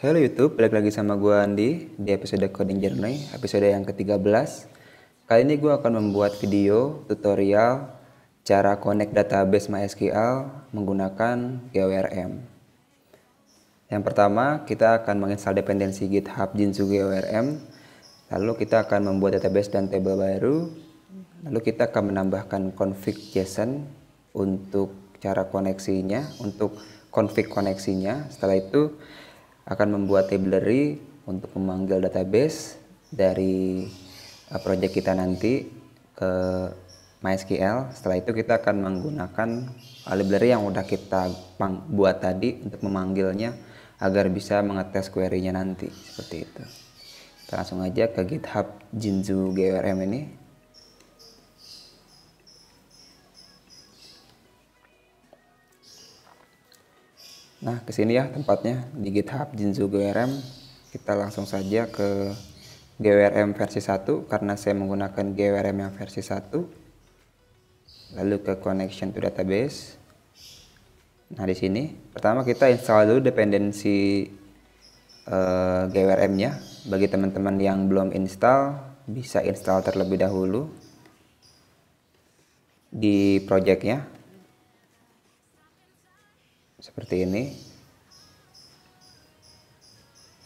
Halo YouTube, balik lagi sama gue Andi di episode Coding Journey, episode yang ke-13. Kali ini gue akan membuat video tutorial cara connect database MySQL menggunakan GWRM. Yang pertama, kita akan menginstal dependensi GitHub Jinzu GWRM. Lalu kita akan membuat database dan table baru. Lalu kita akan menambahkan config JSON untuk cara koneksinya, untuk config koneksinya. Setelah itu akan membuat library untuk memanggil database dari project kita nanti ke MySQL. Setelah itu kita akan menggunakan library yang udah kita buat tadi untuk memanggilnya agar bisa mengetes query-nya nanti, seperti itu. Kita langsung aja ke GitHub Jinzu GWRM ini. Nah, kesini ya tempatnya di GitHub Jinzu GWRM. Kita langsung saja ke GWRM versi 1 karena saya menggunakan GWRM yang versi 1. Lalu ke connection to database. Nah, di sini pertama kita install dulu dependensi GWRM-nya. Bagi teman-teman yang belum install, bisa install terlebih dahulu di project-nya. Seperti ini.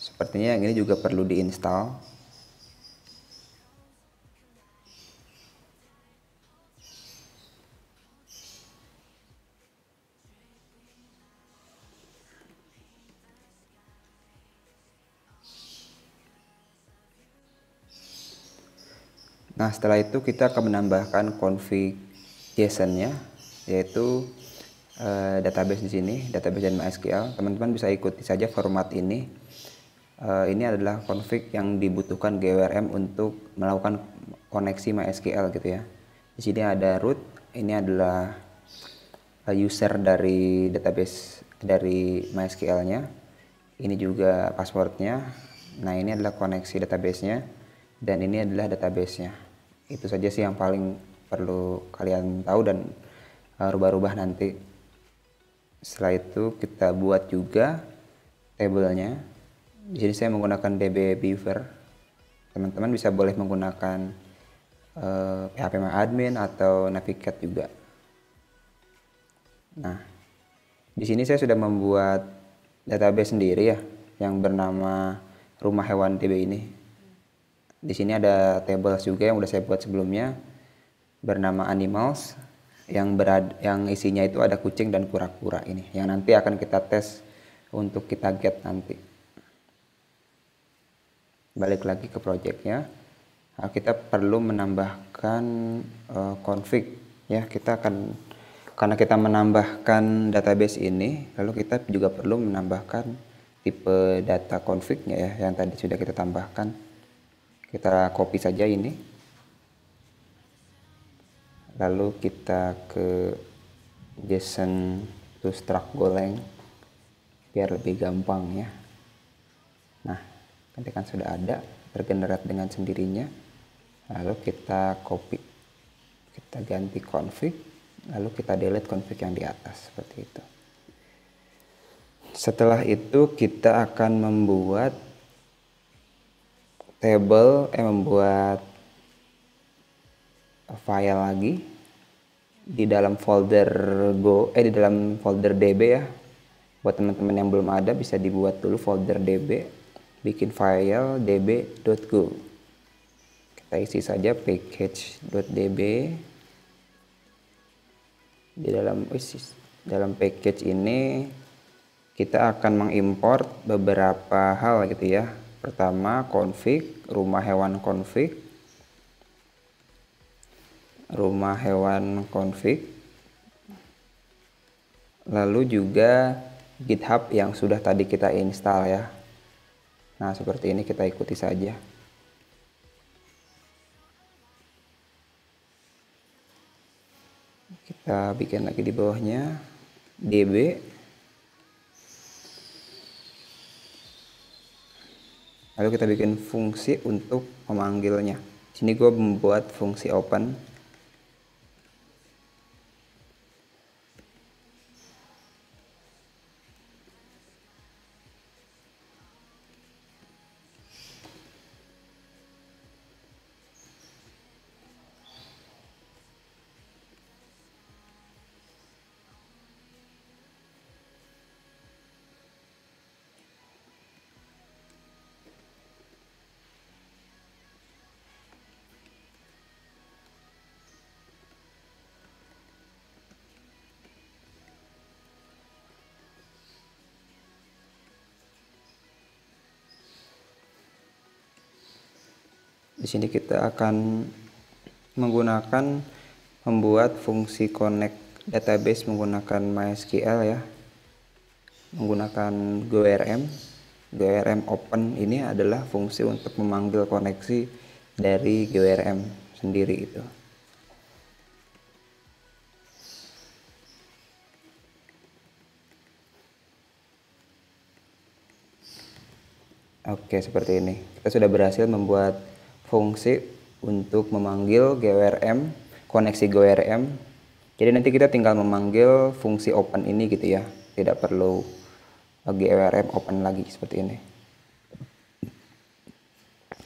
Sepertinya yang ini juga perlu diinstal. Nah, setelah itu kita akan menambahkan config JSON-nya, yaitu database di sini, database dan MySQL. Teman-teman bisa ikuti saja format ini. Ini adalah config yang dibutuhkan GWRM untuk melakukan koneksi MySQL gitu ya. Di sini ada root, ini adalah user dari database dari MySQL-nya. Ini juga passwordnya. Nah, ini adalah koneksi database-nya dan ini adalah database-nya. Itu saja sih yang paling perlu kalian tahu dan rubah-rubah nanti. Setelah itu kita buat juga tabelnya. Di sini saya menggunakan DB Beaver. Teman-teman bisa boleh menggunakan phpMyAdmin atau Navigate juga. Nah, di sini saya sudah membuat database sendiri ya, yang bernama Rumah Hewan DB ini. Di sini ada tables juga yang udah saya buat sebelumnya bernama animals yang isinya itu ada kucing dan kura-kura ini yang nanti akan kita tes untuk kita get nanti. Balik lagi ke projectnya. Nah, kita perlu menambahkan config ya. Karena kita menambahkan database ini, lalu kita juga perlu menambahkan tipe data config-nya ya yang tadi sudah kita tambahkan. Kita copy saja ini. Lalu kita ke JSON to struct Golang biar lebih gampang ya. Nah, nanti kan sudah ada tergenerate dengan sendirinya. Lalu kita copy, kita ganti config, lalu kita delete config yang di atas seperti itu. Setelah itu kita akan membuat membuat file lagi di dalam folder di dalam folder DB ya. Buat teman-teman yang belum ada bisa dibuat dulu folder DB, bikin file db.go. Kita isi saja package.db. Di dalam package ini kita akan mengimport beberapa hal gitu ya. Pertama config, rumah hewan config, lalu juga GitHub yang sudah tadi kita install ya. Nah, seperti ini kita ikuti saja. Kita bikin lagi di bawahnya db. Lalu kita bikin fungsi untuk memanggilnya. Di sini gue membuat fungsi open. Di sini kita akan menggunakan membuat fungsi connect database menggunakan MySQL ya, menggunakan GORM. GORM open ini adalah fungsi untuk memanggil koneksi dari GORM sendiri itu. Oke, seperti ini. Kita sudah berhasil membuat fungsi untuk memanggil GORM, koneksi GORM. Jadi nanti kita tinggal memanggil fungsi open ini gitu ya. Tidak perlu GORM open lagi seperti ini.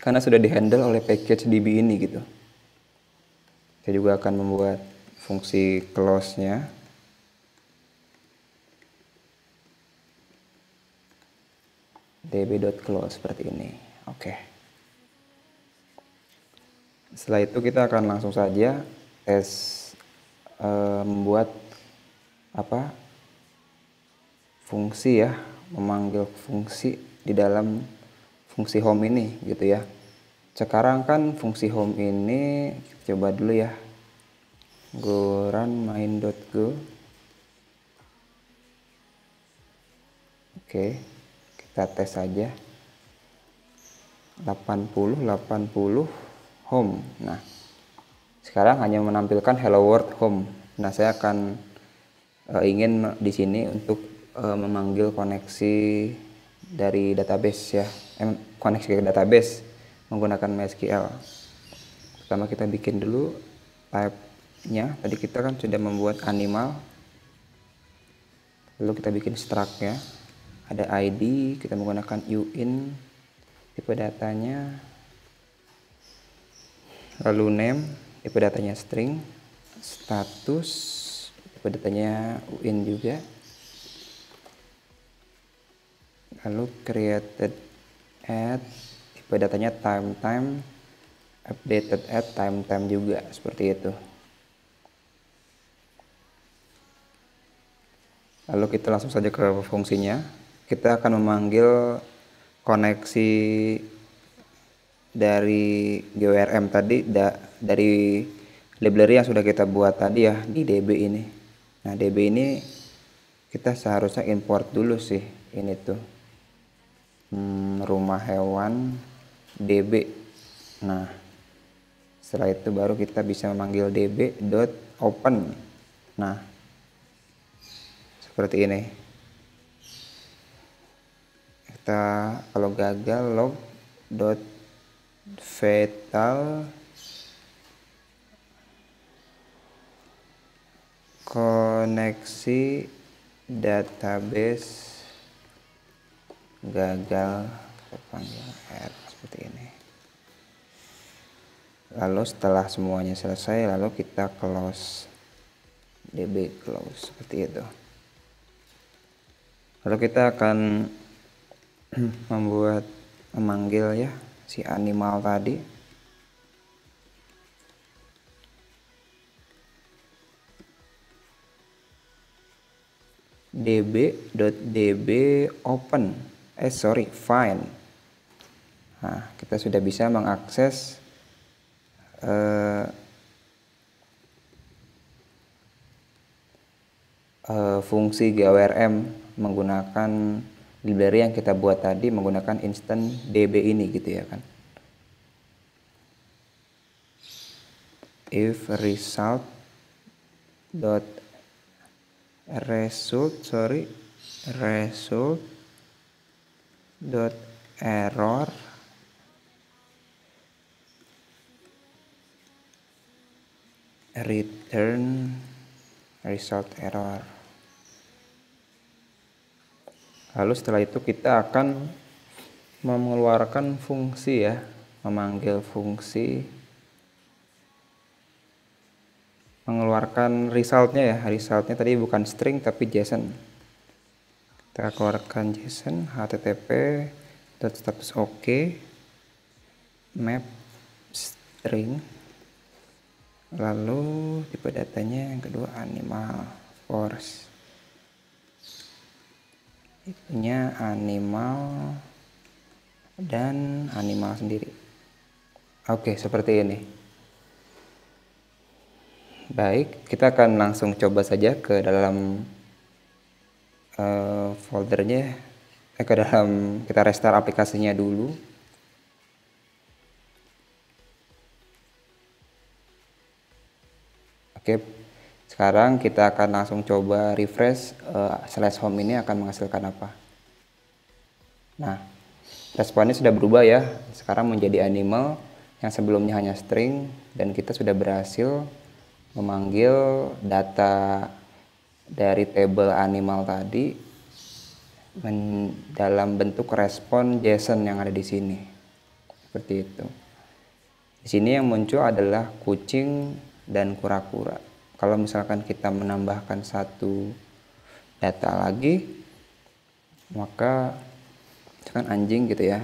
Karena sudah dihandle oleh package DB ini gitu. Saya juga akan membuat fungsi close-nya. db.close seperti ini. Oke. Setelah itu kita akan langsung saja tes membuat fungsi ya, memanggil fungsi di dalam fungsi home ini gitu ya. Sekarang kan fungsi home ini coba dulu ya. Go run main.go. Oke, kita tes saja. 80 home. Nah, sekarang hanya menampilkan hello world home. Nah, saya akan ingin di sini untuk memanggil koneksi dari database ya, koneksi ke database menggunakan MySQL. Pertama kita bikin dulu type-nya. Tadi kita kan sudah membuat animal. Lalu kita bikin struct-nya. Ada ID, kita menggunakan uin, tipe datanya, lalu name, tipe datanya string, status, tipe datanya uin juga, lalu created at, tipe datanya time, updated at time juga, seperti itu. Lalu kita langsung saja ke fungsinya. Kita akan memanggil koneksi dari GORM tadi dari library yang sudah kita buat tadi ya di DB ini. Nah, DB ini kita seharusnya import dulu sih ini tuh. Rumah hewan DB. Nah, setelah itu baru kita bisa memanggil db.open. Nah, seperti ini. Kita kalau gagal log.fatal koneksi database gagal, kita panggil R seperti ini. Lalu setelah semuanya selesai, lalu kita close db close seperti itu. Lalu kita akan memanggil ya si animal tadi. db.db open find. Nah, kita sudah bisa mengakses fungsi GORM menggunakan library yang kita buat tadi menggunakan instant db ini gitu ya kan. If result dot error return result error. Lalu setelah itu kita akan mengeluarkan fungsi ya, memanggil fungsi, mengeluarkan resultnya ya. Resultnya tadi bukan string tapi JSON. Kita keluarkan JSON http status oke map string, lalu tipe datanya yang kedua animal force, tipenya animal dan animal sendiri. Oke, seperti ini. Baik, kita akan langsung coba saja ke dalam foldernya, ke dalam, kita restart aplikasinya dulu. Oke, sekarang kita akan langsung coba refresh slash home ini akan menghasilkan apa. Nah, responnya sudah berubah ya, sekarang menjadi animal yang sebelumnya hanya string, dan kita sudah berhasil memanggil data dari table animal tadi dalam bentuk respon JSON yang ada di sini. Seperti itu. Di sini yang muncul adalah kucing dan kura-kura. Kalau misalkan kita menambahkan satu data lagi, maka misalkan anjing gitu ya,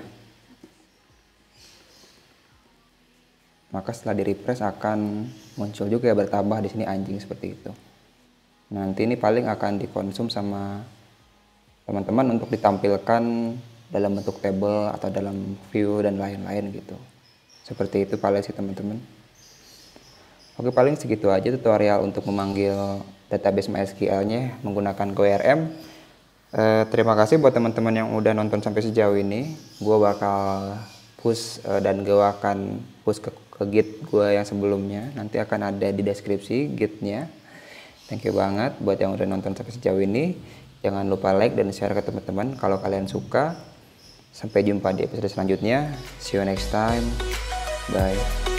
maka setelah di refresh akan muncul juga ya, bertambah di sini anjing seperti itu. Nanti ini paling akan dikonsum sama teman-teman untuk ditampilkan dalam bentuk table atau dalam view dan lain-lain gitu. Seperti itu paling sih teman-teman. Oke, paling segitu aja tutorial untuk memanggil database MySQL-nya menggunakan GoRM. Terima kasih buat teman-teman yang udah nonton sampai sejauh ini. Gue bakal push dan gue akan push ke git gue yang sebelumnya. Nanti akan ada di deskripsi gitnya. Thank you banget buat yang udah nonton sampai sejauh ini. Jangan lupa like dan share ke teman-teman kalau kalian suka. Sampai jumpa di episode selanjutnya. See you next time. Bye.